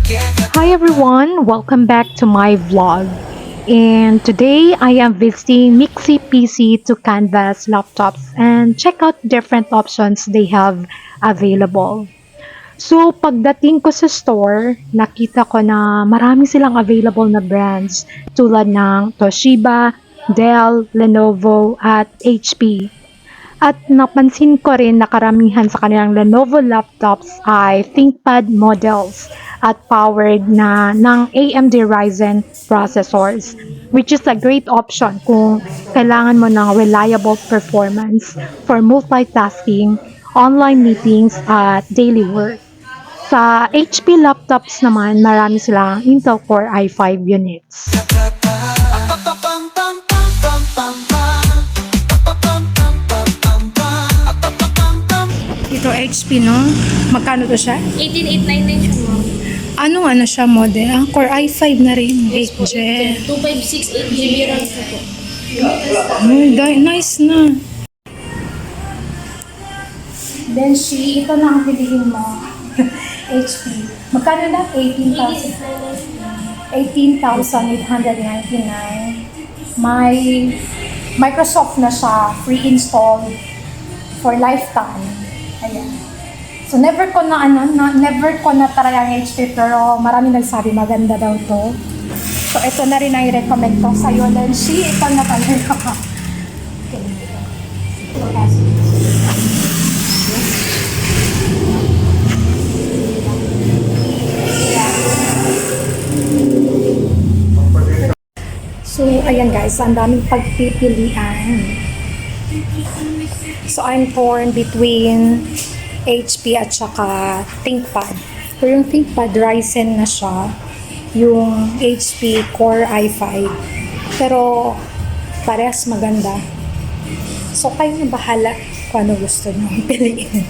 Hi everyone, welcome back to my vlog. And today I am visiting Mixxie PC to canvas laptops and check out different options they have available. So pagdating ko sa store, nakita ko na marami silang available na brands tulad ng Toshiba, Dell, Lenovo at HP. At napansin ko rin na karamihan sa kanilang Lenovo laptops ay ThinkPad models at powered na ng AMD Ryzen processors, which is a great option kung kailangan mo ng reliable performance for multitasking, online meetings at daily work. Sa HP laptops naman, marami silang Intel Core i5 units. Ito HP, no? Magkano to siya? 18899 siya, ma'am. Ano siya model? Core i5 na rin. 8 Gen. 2568 GB RAM po. Nice na. Then ito na ang piliin mo. HP. Magkano na? 18,899. May Microsoft na siya. Free install for lifetime. Ayan. So never ko na try ang HP, pero marami nagsabi maganda daw to. So ito na rin ang i-recommend ko sa'yo. Then ito na talaga. So ayan guys, ang daming pagpipilian. So I'm torn between HP at saka ThinkPad. Pero yung ThinkPad, Ryzen na siya. Yung HP Core i5. Pero parehas maganda. So kayo na bahala kung ano gusto nyo piliin.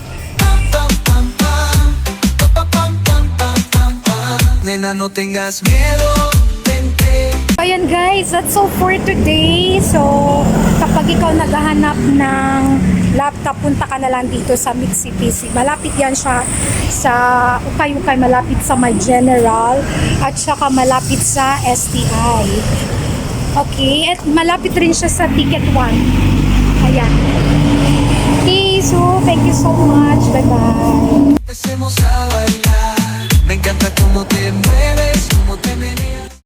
Nena, no tengas miedo. Ayan guys, that's all for today. So, kapag ikaw naghahanap ng laptop, punta ka na lang dito sa Mixxie PC. Malapit yan siya sa Ukay-Ukay, malapit sa My General, at saka malapit sa STI. Okay, at malapit rin siya sa Ticket 1. Ayan. Okay, so thank you so much. Bye-bye. Empecemos a bailar. Me encanta cómo te mueves, cómo te meneas.